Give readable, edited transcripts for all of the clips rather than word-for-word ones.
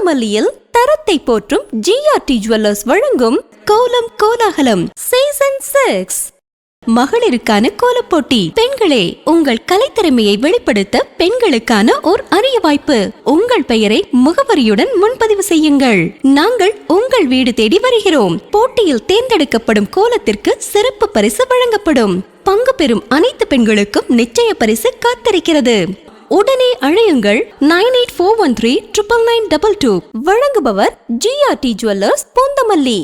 பூந்தமல்லியில் தரத்தை போற்றும் GRT jewellers வழங்கும் கோலம் கோலாகலம் சீசன் 6. மகளிருக்கான கோலப்போட்டி. பெண்களே, உங்கள் கலைத்திறமையை வெளிப்படுத்த பெண்களுக்கான ஓர் அரிய வாய்ப்பு. உங்கள் பெயரை முகவரியுடன் முன்பதிவு செய்யுங்கள். நாங்கள் உங்கள் வீடு தேடி வருகிறோம். போட்டியில் தேர்ந்தெடுக்கப்படும் கோலத்திற்கு சிறப்பு பரிசு வழங்கப்படும். பங்கு பெறும் அனைத்து பெண்களுக்கும் நிச்சய பரிசு காத்திருக்கிறது. உடனே அழையுங்கள் 9841399922. வழங்குபவர் GRT jewellers Poonamallee.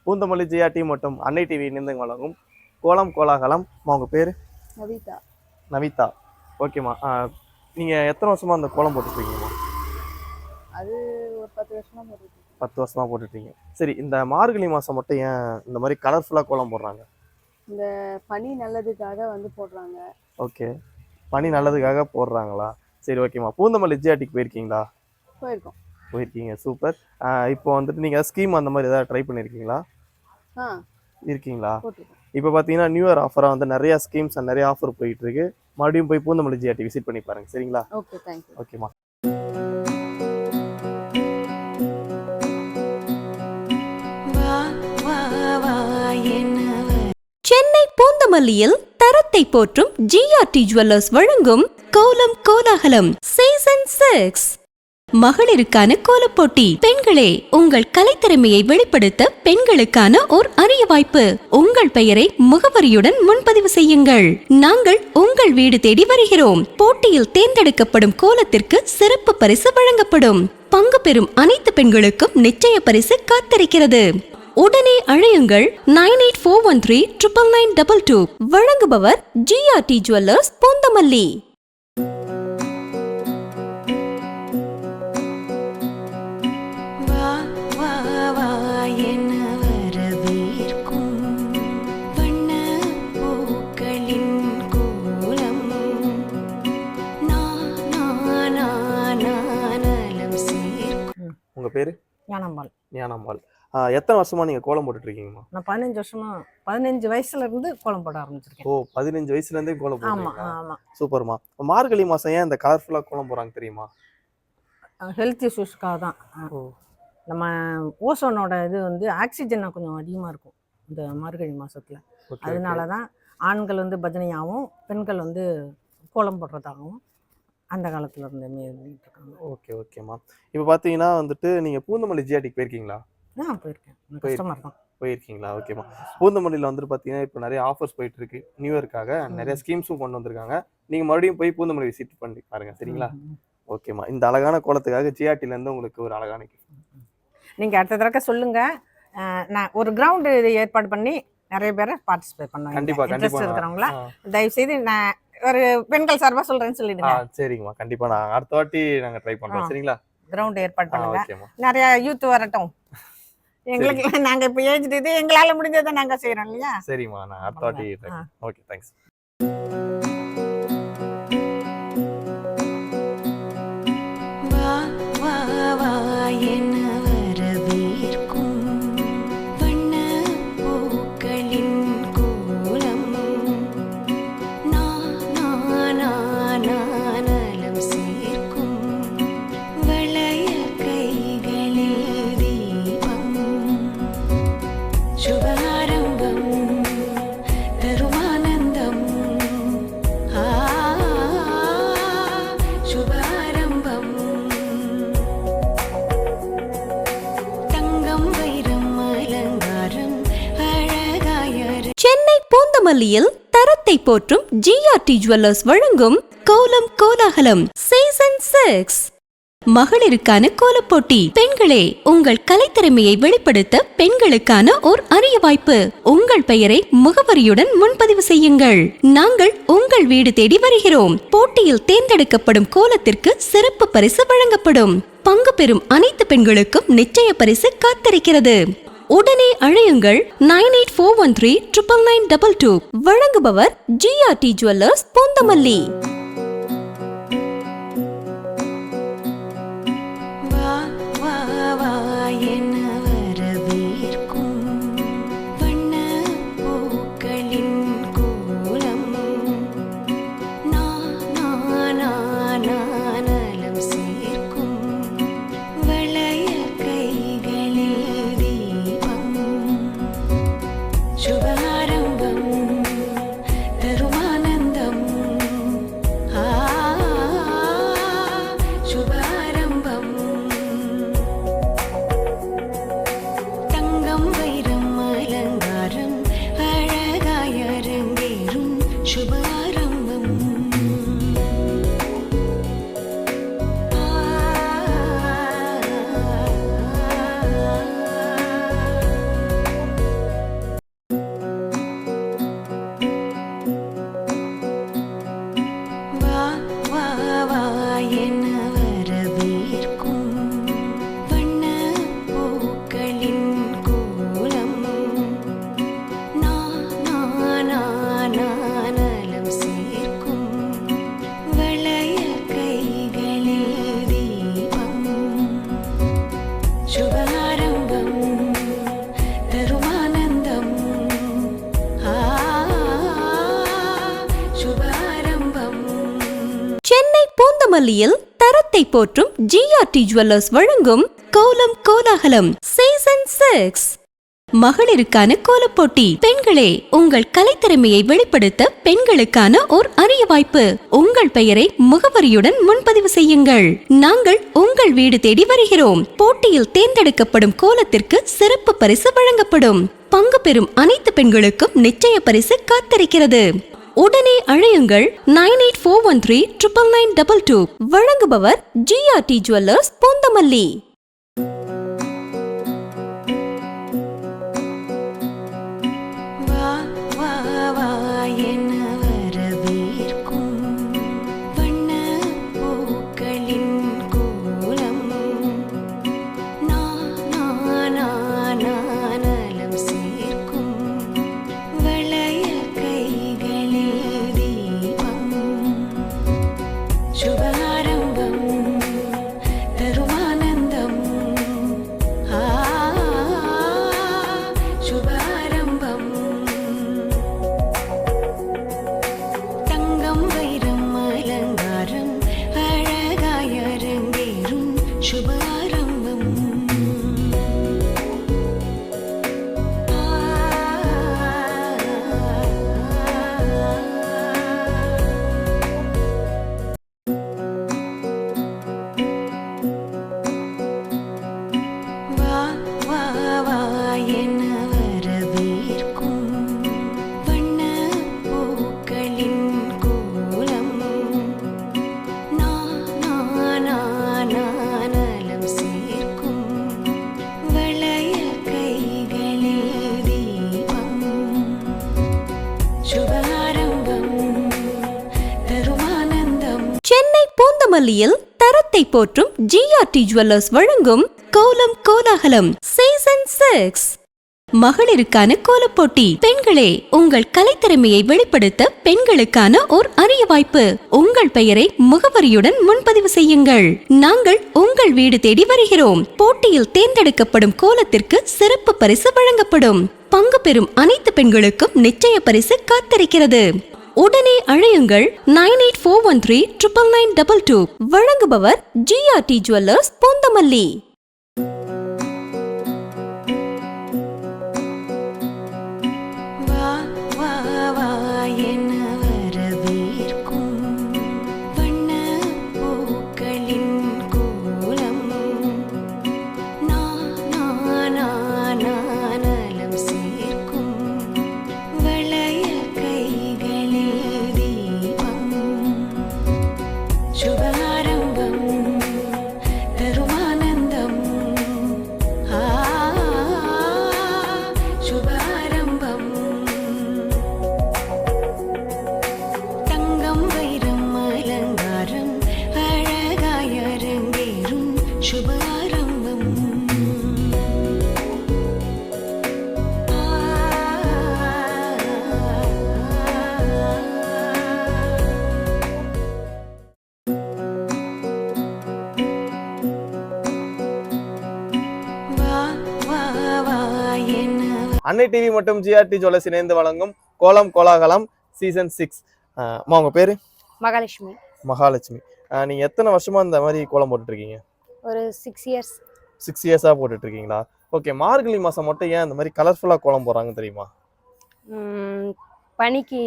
Poonamallee GRT மற்றும் அன்னை டிவி இணைந்து வழங்கும் கோலம் கோலாகலம். உங்க பேரு? நவிதா. ஓகேம்மா, நீங்க எத்தனை வருஷமா அந்த கோலம் போட்டுருக்கீங்கம்மா? அது ஒரு 10 வருஷமா போட்டுருக்கீங்க. 10 வருஷமா போட்டுருக்கீங்க. சரி, இந்த மார்கழி மாசம் மட்டும் ஏன் இந்த மாதிரி கலர்ஃபுல்லா கோலம் போடுறாங்க? இந்த பனி நல்லதுக்காக போடுறாங்க. ஓகே, பனி நல்லதுக்காக போடுறாங்களா? சரி, ஓகேம்மா. பூந்தமல்லி ஜிஆர்டிக்கு போயிருக்கீங்களா? போயிருக்கீங்க, சூப்பர். இப்போ வந்துட்டு நீங்க ஸ்கீம் அந்த மாதிரி ஏதாவது ட்ரை பண்ணிருக்கீங்களா? இருக்கீங்களா? இப்போ பார்த்தீங்கன்னா நியூ இயர் ஆஃபராக வந்து நிறைய ஸ்கீம்ஸ் அண்ட் நிறைய ஆஃபர் போயிட்டு இருக்கு. மறுபடியும் போய் பூந்தமல்லி ஜிஆர்டி விசிட் பண்ணி பாருங்க, சரிங்களா? Okay, thank you. ஓகேம்மா. சென்னை பூந்தமல்லியில் தரத்தை போற்றும் ஜிஆர்டி ஜுவல்லர்ஸ் வழங்கும் கோலம் கோலாகலம் சீசன் 6. மகளிருக்கான கோலப்போட்டி. பெண்களே, உங்கள் கலைத்திறமையை வெளிப்படுத்த பெண்களுக்கான ஓர் அரிய வாய்ப்பு. உங்கள் பெயரை முகவரியுடன் முன்பதிவு செய்யுங்கள். நாங்கள் உங்கள் வீடு தேடி வருகிறோம். போட்டியில் தேர்ந்தெடுக்கப்படும் கோலத்திற்கு சிறப்பு பரிசு வழங்கப்படும். பங்கு பெறும் அனைத்து பெண்களுக்கும் நிச்சய பரிசு காத்திருக்கிறது. உடனே அழையுங்கள் 9841399922. வழங்குபவர் ஜிஆர்டி ஜுவல்லர்ஸ் பூந்தமல்லி. உங்க பேரு? ஞானம்மாள். எத்தனை வருஷமா நீங்க கோலம் போட்டுட்டு இருக்கீங்கம்மா? நான் 15 வருஷமா 15 வயசுல இருந்து கோலம் போட ஆரம்பிச்சிருக்கேன். ஓ, 15 வயசுல இருந்தே கோலம் போடுறீங்க? ஆமா. சூப்பர்மா. மார்கழி மாசம் ஏன் இந்த கலர்ஃபுல்லா கோலம் போடுறாங்க தெரியுமா? ஹெல்த் இஷ்யூஸ்க்காக தான். நம்ம ஓசோனோட இது ஆக்சிஜன் கொஞ்சம் அதிகமா இருக்கும் இந்த மார்கழி மாசத்துல. அதனாலதான் ஆண்கள் பஜனையாகவும் பெண்கள் கோலம் போடுறதாகவும் அந்த காலத்துல இருந்து இருக்காங்க. ஓகே, ஓகேம்மா. இப்போ பாத்தீங்கன்னா வந்துட்டு நீங்க பூந்தமல்லி ஜிஆர்டிக்கு போயிருக்கீங்களா? போயிருக்கீங்களா? ஓகேம்மா. பூந்தமல்லியில் வந்துட்டு பார்த்தீங்கன்னா இப்போ நிறைய ஆஃபர்ஸ் போயிட்டு இருக்கு. நியூ இயர்க்காக நிறைய ஸ்கீம்ஸும் கொண்டு வந்திருக்காங்க. நீங்க மறுபடியும் போய் பூந்தமல்லி விசிட் பண்ணி பாருங்க, சரிங்களா? ஓகேம்மா. இந்த அழகான கோலத்துக்காக ஜிஆர்டில இருந்து உங்களுக்கு ஒரு அழகான நீங்க அடுத்த தடவை சொல்லுங்க. நான் ஒரு கிரவுண்ட் ஏற்பாடு பண்ணி நிறைய பேரை பார்ட்டிசிபேட் பண்ணுவாங்க. கண்டிப்பா இருக்கிறவங்களா தயவு செய்து நான் ஒரு பெண்கள் சார்பா சொல்றேன்னு சொல்லிடுங்க. சரிங்கம்மா, கண்டிப்பா. நான் அடுத்த வாட்டி நாங்க ட்ரை பண்றோம், சரிங்களா? கிரவுண்ட் ஏற்பாடு பண்ணுங்க. நிறைய யூத் வரட்டும். எங்களுக்கு நாங்க இப்ப ஏஜ் இது எங்களால முடிஞ்சதை நாங்க செய்யறோம் இல்லையா? சரிம்மா, நான் அடுத்த வாட்டி. Okay, thanks. பூந்தமல்லியில் தரத்தை போற்றும் ஜிஆர்டி ஜுவல்லர்ஸ் வழங்கும் கோலம் கோலாகலம் சீசன் 6. மகளிருக்கான கோலப்போட்டி. பெண்களே, உங்கள் கலைத்திறமையை வெளிப்படுத்த பெண்களுக்கான ஓர் அரிய வாய்ப்பு. உங்கள் பெயரை முகவரியுடன் முன்பதிவு செய்யுங்கள். நாங்கள் உங்கள் வீடு தேடி வருகிறோம். போட்டியில் தேர்ந்தெடுக்கப்படும் கோலத்திற்கு சிறப்பு பரிசு வழங்கப்படும். பங்கு பெறும் அனைத்து பெண்களுக்கும் நிச்சய பரிசு காத்திருக்கிறது. உடனே அழையுங்கள் 9841399922. வழங்குபவர் GRT ஜுவல்லர்ஸ், பூந்தமல்லி. பூந்தமல்லியில் தரத்தை போற்றும் GRT ஜுவல்லர்ஸ் வழங்கும் கோலம் கோலாகலம் சீசன் 6. மகளிருக்கான கோலப்போட்டி. பெண்களே, உங்கள் கலைத்திறமையை வெளிப்படுத்த பெண்களுக்கான ஓர் அரிய வாய்ப்பு. உங்கள் பெயரை முகவரியுடன் முன்பதிவு செய்யுங்கள். நாங்கள் உங்கள் வீடு தேடி வருகிறோம். போட்டியில் தேர்ந்தெடுக்கப்படும் கோலத்திற்கு சிறப்பு பரிசு வழங்கப்படும். பங்கு பெறும் அனைத்து பெண்களுக்கும் நிச்சய பரிசு காத்திருக்கிறது. உடனே அழையுங்கள் 9841399922. வழங்குபவர் GRT ஜுவல்லர்ஸ், பூந்தமல்லி. கைகளில் தீபம். சுப ஆரம்பம். தங்கம் வைரம் அலங்காரம் அழகாய் அரங்கேறும். சுப ஆரம்பம். தங்கம் வைரம் அலங்காரம் அழகாய் அரங்கேறும். சுப ஆரம்பம். சென்னை பூந்தமல்லியில் தரத்தை போற்றும் GRT ஜுவல்லர்ஸ் வழங்கும் கோலம் கோலாகலம் சீசன் 6. மகளிருக்கான கோலப்போட்டி. பெண்களே, உங்கள் கலைத்திறமையை வெளிப்படுத்த பெண்களுக்கான ஓர் அரிய வாய்ப்பு. உங்கள் பெயரை முகவரியுடன் முன்பதிவு செய்யுங்கள். நாங்கள் உங்கள் வீடு தேடி வருகிறோம். போட்டியில் தேர்ந்தெடுக்கப்படும் கோலத்திற்கு சிறப்பு பரிசு வழங்கப்படும். பங்கு பெறும் அனைத்து பெண்களுக்கும் நிச்சய பரிசு காத்திருக்கிறது. உடனே அழையுங்கள் 9841399922. வழங்குபவர் GRT ஜுவல்லர்ஸ், பூந்தமல்லி. சென்னை பூந்தமல்லியில் தரத்தை போற்றும் GRT ஜுவல்லர்ஸ் வழங்கும் கோலம் கோலாகலம் சீசன் 6. மகளிருக்கான கோலப்போட்டி. பெண்களே, உங்கள் கலைத்திறமையை வெளிப்படுத்த பெண்களுக்கான ஓர் அரிய வாய்ப்பு. உங்கள் பெயரை முகவரியுடன் முன்பதிவு செய்யுங்கள். நாங்கள் உங்கள் வீடு தேடி வருகிறோம். போட்டியில் தேர்ந்தெடுக்கப்படும் கோலத்திற்கு சிறப்பு பரிசு வழங்கப்படும். பங்கு பெறும் அனைத்து பெண்களுக்கும் நிச்சய பரிசு காத்திருக்கிறது. உடனே அழையுங்கள் 9841399922. வழங்குபவர் GRT ஜுவல்லர்ஸ், பூந்தமல்லி. அன்னை டிவி மற்றும் ஜிஆர்டி ஜுவல்லர்ஸ் இணைந்து வழங்கும் கோலம் கோலாகலம் சீசன் 6. அம்மா உங்க பேரு? மகாலட்சுமி. மகாலட்சுமி. நீங்க எத்தனை வருஷமா இந்த மாதிரி கோலம் போட்டுட்டு இருக்கீங்க? ஒரு 6 இயர்ஸ். 6 இயர்ஸா போட்டுட்டு இருக்கீங்களா? ஓகே. மார்கழி மாசம் மட்டும் ஏன் இந்த மாதிரி கலர்ஃபுல்லா கோலம் போடுறாங்க தெரியுமா? பனிக்கு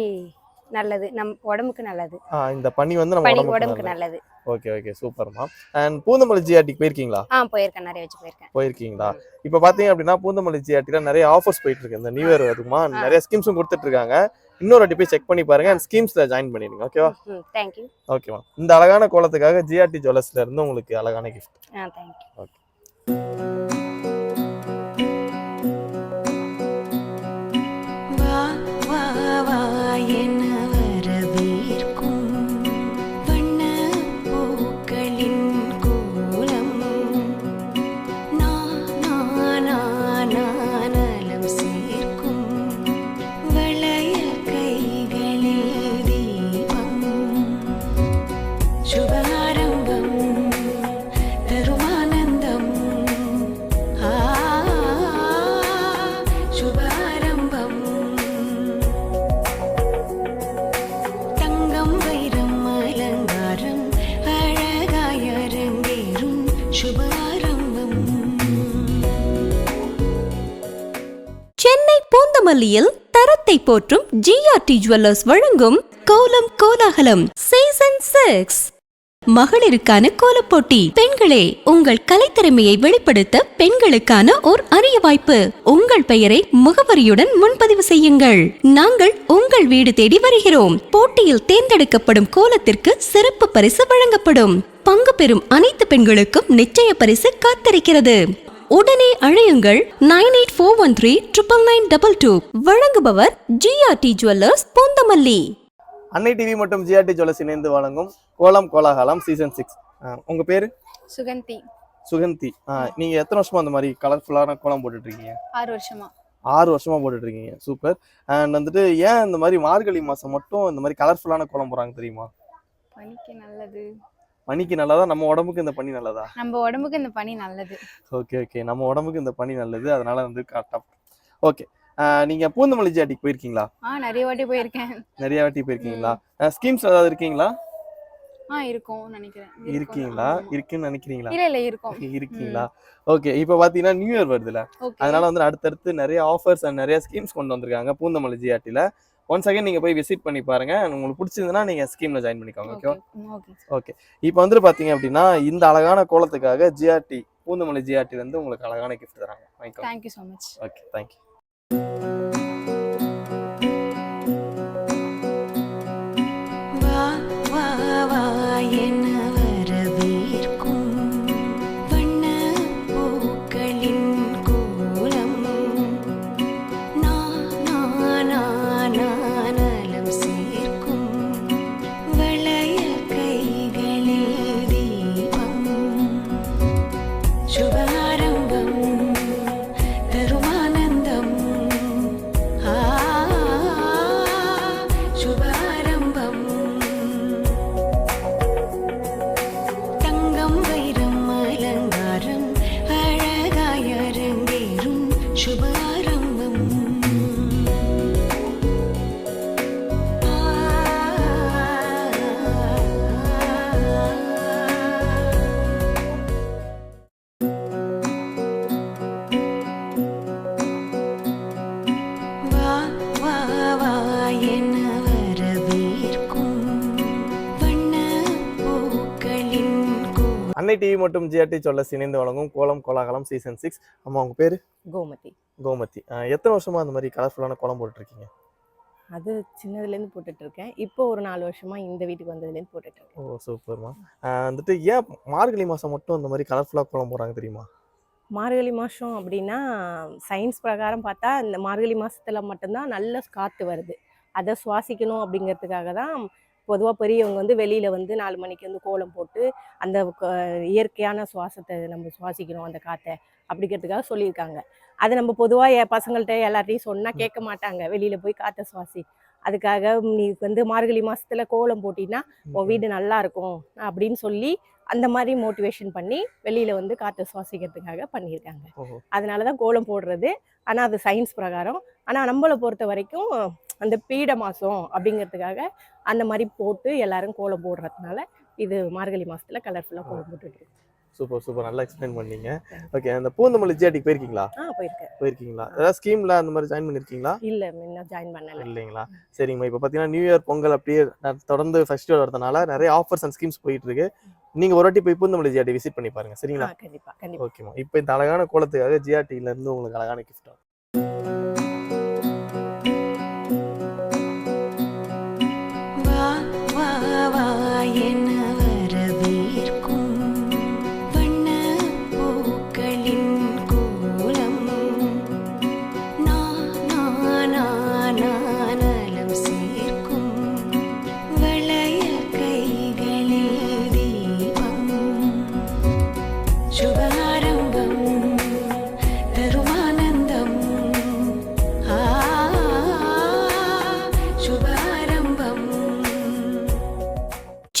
நல்லது, நம் உடம்புக்கு நல்லது. இந்த பனி வந்து நம்ம உடம்புக்கு நல்லது. ஓகே ஓகே, சூப்பர்மா. அண்ட் பூந்தமல்லி ஜிஆர்டிக்கு போயிருக்கீங்களா? போயிருக்கேன், நிறைய வச்சு போயிருக்கேன். போயிருக்கீங்களா? இப்போ பாத்தீங்க அப்படின்னா பூந்தமல்லி ஜிஆர்டில நிறைய ஆஃபர்ஸ் போயிட்டு இருக்கு. இந்த நியூ இயர் அதுக்குமா நிறைய ஸ்கீம்ஸும் கொடுத்துட்டு இருக்காங்க. இன்னொரு வாட்டி போய் செக் பண்ணி பாருங்க அண்ட் ஸ்கீம்ஸ்ல ஜாயின் பண்ணிடுங்க. ஓகேவா? Thank you. ஓகேவா. இந்த அழகான கோலத்துக்காக ஜிஆர்டி ஜுவல்லர்ஸ்ல இருந்து உங்களுக்கு அழகான கிஃப்ட். Thank you. ஓகே. வா வா வா என வரவேற்கும் வண்ண பூக்களின் கோலம் நானலம் சேர்க்கும் வளையல் கைகளில் தீபம் சுபாரம்பம் தருமானந்தம் சுபாரம்பம் தங்கம் வைரம் அலங்காரம் அழகாய் அரங்கேறும் சுபாரம்பம். சென்னை பூந்தமல்லியில் தரத்தை போற்றும் ஜிஆர்டி ஜுவல்லர்ஸ் வழங்கும் கோலம் கோலாகலம் சீசன் 6. மகளிருக்கான கோலப்போட்டி. பெண்களே, உங்கள் கலைத்திறமையை வெளிப்படுத்த பெண்களுக்கான ஓர் அரிய வாய்ப்பு. உங்கள் பெயரை முகவரியுடன் முன்பதிவு செய்யுங்கள். நாங்கள் உங்கள் வீடு தேடி வருகிறோம். போட்டியில் தேர்ந்தெடுக்கப்படும் கோலத்திற்கு சிறப்பு பரிசு வழங்கப்படும். பங்கு பெறும் அனைத்து பெண்களுக்கும் நிச்சய பரிசு காத்திருக்கிறது. உடனே அழையுங்கள் 9841399922. வழங்குபவர் ஜிஆர்டி ஜுவல்லர்ஸ் பூந்தமல்லி. அன்னை டிவி மற்றும் ஜிஆர்டி ஜுவல்லர்ஸ் இணைந்து வழங்கும் கோலம் கோலாகலம் சீசன் 6. உங்க பேரு? சுகந்தி. சுகந்தி. நீங்க எத்தனை வருஷமா அந்த மாதிரி கலர்ஃபுல்லான கோலம் போட்டுட்டு இருக்கீங்க? 6 வருஷமா. 6 வருஷமா போட்டுட்டு இருக்கீங்க. சூப்பர். அண்ட் வந்துட்டு ஏன் இந்த மாதிரி மார்கழி மாசம் மட்டும் இந்த மாதிரி கலர்ஃபுல்லான கோலம் போடுறாங்க தெரியுமா? பனிக்கு நல்லது. பனிக்கு நல்லதா? நம்ம உடம்புக்கு இந்த பனி நல்லதா? நம்ம உடம்புக்கு இந்த பனி நல்லது. ஓகே ஓகே, நம்ம உடம்புக்கு இந்த பனி நல்லது, அதனால வந்து கரெக்டா. ஓகே. நீங்க பூந்தமல்லி ஜிஆர்டிக்கு போயிருக்கீங்களா? நிறைய வாட்டி போயிருக்கேன். நிறைய வாட்டி போயிருக்கீங்களா? ஸ்கீம்ஸ் ஏதாவது இருக்கீங்களா? இருக்கும் நினைக்கிறேன். இருக்கீங்களா? இருக்குன்னு நினைக்கிறீங்களா? இல்ல இருக்கும். இருக்கீங்களா? ஓகே. இப்போ பாத்தீங்கன்னா நியூ இயர் வருதுல, அதனால வந்து அடுத்தடுத்து நிறைய ஆஃபர்ஸ் அண்ட் நிறைய ஸ்கீம்ஸ் கொண்டு வந்திருக்காங்க பூந்தமல்லி ஜிஆர்டில. ஒன்ஸ் அகைன் நீங்க போய் விசிட் பண்ணி பாருங்க. உங்களுக்கு பிடிச்சிருந்தா நீங்க ஸ்கீம்ல ஜாயின் பண்ணிக்கோங்க. ஓகேவா? ஓகே. இப்போ வந்துட்டு பாத்தீங்க அப்படின்னா இந்த அழகான கோலத்துக்காக ஜிஆர்டி பூந்தமல்லி ஜிஆர்டில இருந்து உங்களுக்கு அழகான கிஃப்ட் தராங்க. Thank you so much. Okay, thank you. வா வா வா என வரவேற்கும் வண்ண பூக்களின் கோலம் நானலம் சேர்க்கும் வளையல் கைகளில் தீபம் சுபாரம்பம் தருமானந்தம் சுபாரம்பம் தங்கம் வைரம் அலங்காரம் அழகாய் அரங்கேறும் சுபாரம்பம். வா வா வா என வரவேற்கும் வண்ண பூக்களின் கோலம். அன்னை டிவி மற்றும் ஜிஆர்டி ஜுவல்லர்ஸ் இணைந்து வழங்கும் கோலம் கோலாகலம் சீசன் 6. அம்மா உங்க பேரு? கோமதி. கோமதி. எத்தனை வருஷமா அந்த மாதிரி கலர்ஃபுல்லான கோலம் போட்டுட்டு இருக்கீங்க? அது சின்னதுலேருந்து போட்டுட்டு இருக்கேன். இப்போ ஒரு 4 வருஷமா இந்த வீட்டுக்கு வந்ததுலேருந்து போட்டுட்டு இருக்கேன். ஓ சூப்பர்மா. வந்துட்டு ஏன் மார்கழி மாசம் மட்டும் அந்த மாதிரி கலர்ஃபுல்லா கோலம் போடுறாங்க தெரியுமா? மார்கழி மாதம் அப்படின்னா சயின்ஸ் பிரகாரம் பார்த்தா இந்த மார்கழி மாதத்துல மட்டும்தான் நல்ல காற்று வருது. அதை சுவாசிக்கணும் அப்படிங்கிறதுக்காக தான் பொதுவாக பெரியவங்க வந்து வெளியில் வந்து 4 மணிக்கு வந்து கோலம் போட்டு அந்த இயற்கையான சுவாசத்தை நம்ம சுவாசிக்கணும் அந்த காற்றை அப்படிங்கிறதுக்காக சொல்லியிருக்காங்க. அது நம்ம பொதுவாக பசங்கள்கிட்ட எல்லார்ட்டையும் சொன்னால் கேட்க மாட்டாங்க, வெளியில் போய் காற்றை சுவாசி. அதுக்காக நீ வந்து மார்கழி மாதத்துல கோலம் போட்டின்னா உன் வீடு நல்லா இருக்கும் அப்படின்னு சொல்லி அந்த மாதிரி மோட்டிவேஷன் பண்ணி வெளியில் வந்து காற்று சுவாசிக்கிறதுக்காக பண்ணியிருக்காங்க. ஓஹோ. அதனால தான் கோலம் போடுறது. ஆனால் அது சயின்ஸ் பிரகாரம். ஆனால் நம்மளை பொறுத்த வரைக்கும் அந்த பீட மாதம் அப்படிங்கிறதுக்காக அந்த மாதிரி போட்டு எல்லாரும் கோலம் போடுறதுனால இது மார்கழி மாதத்துல கலர்ஃபுல்லாக கோலம் போட்டுட்டு. சூப்பர் சூப்பர், நல்லா எக்ஸ்பிளைன் பண்ணீங்க. ஓகே, அந்த பூந்தமல்லி ஜிஆர்டிக்கு போயிருக்கீங்களா? போயிருக்கீங்களா? ஏதாவது ஸ்கீம்ல அந்த மாதிரி ஜாயின் பண்ணிருக்கீங்களா? இல்லை, இன்னும் ஜாயின் பண்ணல. இல்லைங்களா? சரிங்கம்மா. இப்போ பார்த்தீங்கன்னா நியூ இயர் பொங்கல் அப்படியே தொடர்ந்து ஃபெஸ்டிவல் வரதுனால நிறைய ஆஃபர்ஸ் அண்ட் ஸ்கீம்ஸ் போயிட்டு இருக்கு. நீங்க ஒரு வாட்டி போய் பூந்தமல்லி ஜிஆர்டி விசிட் பண்ணி பாருங்க. சரிங்களா? கண்டிப்பா. ஓகேம்மா. இப்போ இந்த அழகான கோலத்துக்காக ஜிஆர்டில இருந்து உங்களுக்கு அழகான கிஃப்ட். வா வா வா என வரவேற்கும் வண்ண பூக்களின் கோலம் நலம் சேர்க்கும் வளைய கைகளில் தீபம் சுபாரம்பம் தருமானந்தம் சுபாரம்பம்.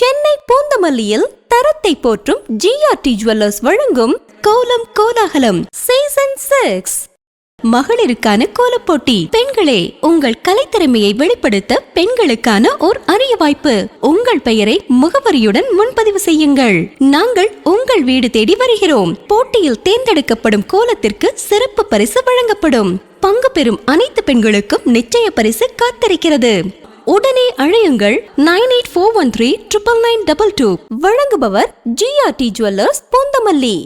சென்னை பூந்தமல்லியில் தரத்தை போற்றும் ஜிஆர்டி ஜுவல்லர்ஸ் வழங்கும் கோலம் கோலாகலம் சீசன் 6. மகளிருக்கான கோலப்போட்டி. பெண்களே, உங்கள் கலைத்திறமையை வெளிப்படுத்த பெண்களுக்கான ஓர் அரிய வாய்ப்பு. உங்கள் பெயரை முகவரியுடன் முன்பதிவு செய்யுங்கள். நாங்கள் உங்கள் வீடு தேடி வருகிறோம். போட்டியில் தேர்ந்தெடுக்கப்படும் கோலத்திற்கு சிறப்பு பரிசு வழங்கப்படும். பங்கு பெறும் அனைத்து பெண்களுக்கும் நிச்சய பரிசு காத்திருக்கிறது. உடனே அழையுங்கள் 9841399922. வழங்குபவர் ஜிஆர்டி ஜுவல்லர்ஸ் பூந்தமல்லி.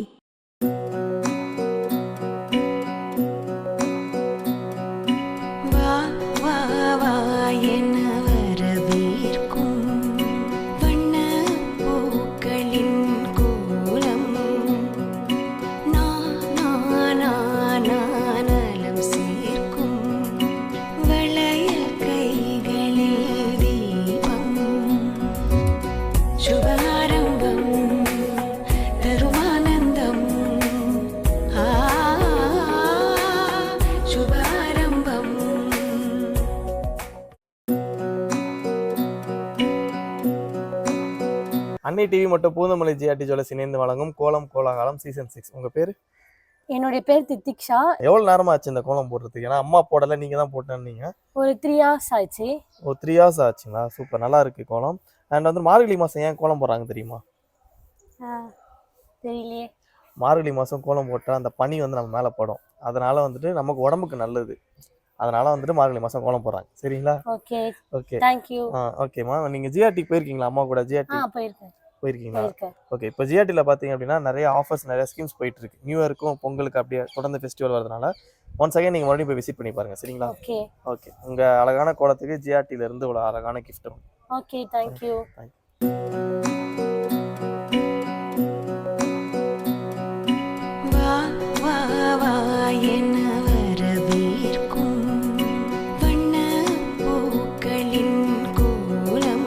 வா வா வா என வரவேற்கும் வண்ண பூக்களின் கோலம் நலம் சேர்க்கும் வளைய கைகளில் தீபம் சுபாரம்பம் தருமானந்தம் சுபாரம்பம். அன்னை டிவி மற்றும் பூந்தமல்லி ஜிஆர்டி ஜுவல்லர்ஸ் இணைந்து வழங்கும் கோலம் கோலாகலம் சீசன் 6. உங்க பேரு? என்னுடைய பேர் தித்திக்ஷா. எவ்வளவு நேரமா ஆச்சு இந்த கோலம் போடுறதுக்கு? ஏன்னா அம்மா போடல, நீங்க தான் போட்டேன்னீங்க. ஒரு 3 hours ஆச்சு. ஓ, 3 hours ஆச்சுங்களா? சூப்பர், நல்லா இருக்கு கோலம். அண்ட் வந்து மார்கழி மாசம் ஏன் கோலம் போடுறாங்க தெரியுமா? தெரியலையே. மார்கழி மாசம் கோலம் போட்டா அந்த பனி வந்து நம்ம மேல படும். அதனால வந்துட்டு நமக்கு உடம்புக்கு நல்லது. அதனால வந்துட்டு மார்கழி மாசம் கோலம் போடுறாங்க. சரிங்களா? ஓகே. ஓகே. Thank you. ஓகேம்மா. நீங்க ஜிஆர்டிக்கு போயிருக்கீங்களா? அம்மா கூட ஜிஆர்டி போயிருக்கீங்களா? ஓகே. இப்போ ஜிஆர்டியில் பார்த்தீங்க அப்படின்னா நிறைய ஆஃபர்ஸ், நிறைய ஸ்கீம்ஸ் போயிட்டு இருக்கு. நியூ இயருக்கும் பொங்கலுக்கு அப்படியே தொடர்ந்து ஃபெஸ்டிவல் வரதுனால ஒன்ஸ் அகைன் நீங்கள் மறுபடியும் போய் விசிட் பண்ணி பாருங்க. சரிங்களா? ஓகே. உங்கள் அழகான கோலத்துக்கு ஜிஆர்டில இருந்து இவ்வளோ அழகான கிஃப்ட். Okay, thank you. வா வா வா என வரவேற்கும் வண்ண பூக்களின் கோலம்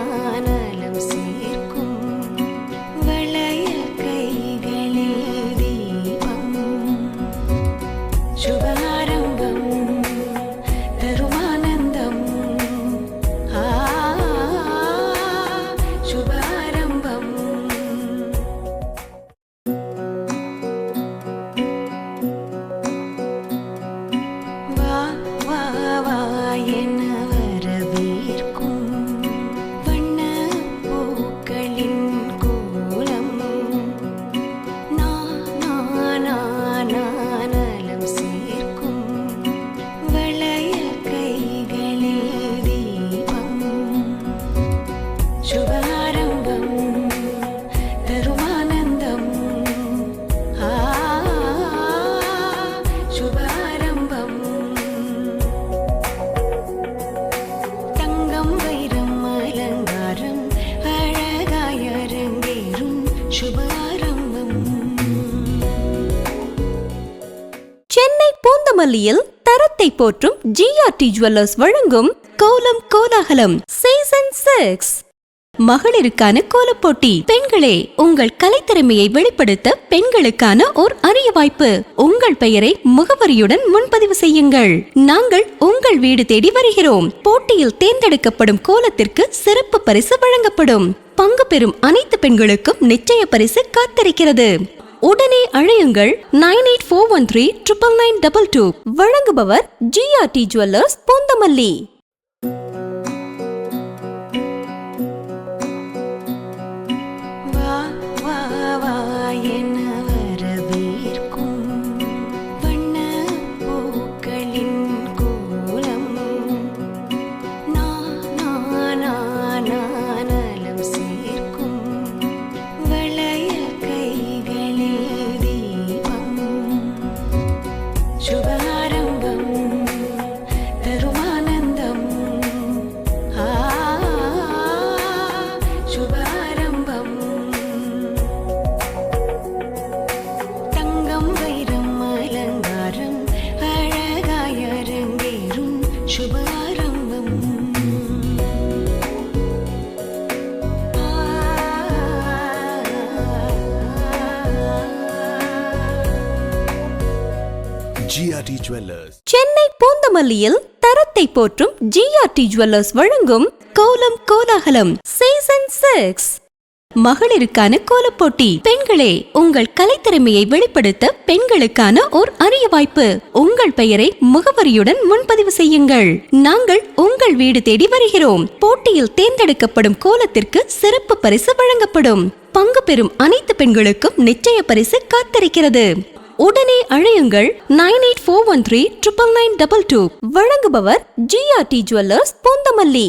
நலம் சேர்க்கும் வளைய கைகளில் தீபம் சுபாரம்பம் தருமானந்தம் சுபாரம்பம். வா வா வா என வரவேற்கும் வண்ண பூக்களின் கோலம் நலம் சேர்க்கும் வளைய கைகளில் தீபம் சுபாரம்பம் தருமானந்தம் சுபாரம்பம். தங்கம் வைரம் அலங்காரம் அழகாய் அரங்கேறும் சுபாரம்பம். சென்னை பூந்தமல்லியில் தரத்தை போற்றும் ஜிஆர்டி ஜுவல்லர்ஸ் வழங்கும் கோலம் கோலாகலம் சீசன் 6. மகளிருக்கான கோலப்போட்டி. பெண்களே, உங்கள் கலைத்திறமையை வெளிப்படுத்த பெண்களுக்கான ஓர் அரிய வாய்ப்பு. உங்கள் பெயரை முகவரியுடன் முன்பதிவு செய்யுங்கள். நாங்கள் உங்கள் வீடு தேடி வருகிறோம். போட்டியில் தேர்ந்தெடுக்கப்படும் கோலத்திற்கு சிறப்பு பரிசு வழங்கப்படும். பங்கு பெறும் அனைத்து பெண்களுக்கும் நிச்சய பரிசு காத்திருக்கிறது. உடனே அழையுங்கள் 9841399922. வழங்குபவர் GRT ஜுவல்லர்ஸ், பூந்தமல்லி. வா வா வா என வரவேற்கும் வண்ண பூக்களின் கோலம். நலம் சேர்க்கும் வளையல் கைகளில் தீபம். சுபாரம்பம் தருமானந்தம். சுபாரம்பம். தங்கம் வைரம் அலங்காரம் அழகாய் அரங்கேறும் சுபாரம்பம். GRT Jewellers. சென்னை பூந்தமல்லியில் தரத்தை போற்றும் GRT ஜுவல்லர்ஸ் வழங்கும் கோலம் கோலாகலம் சீசன் 6. மகளிருக்கான கோலப்போட்டி. பெண்களே, உங்கள் கலைத்திறமையை வெளிப்படுத்த பெண்களுக்கான ஓர் அரிய வாய்ப்பு. உங்கள் பெயரை முகவரியுடன் முன்பதிவு செய்யுங்கள். நாங்கள் உங்கள் வீடு தேடி வருகிறோம். போட்டியில் தேர்ந்தெடுக்கப்படும் கோலத்திற்கு சிறப்பு பரிசு வழங்கப்படும். பங்கு பெறும் அனைத்து பெண்களுக்கும் நிச்சய பரிசு காத்திருக்கிறது. உடனே அழையுங்கள் 9841399922. வழங்குபவர் GRT ஜுவல்லர்ஸ், பூந்தமல்லி.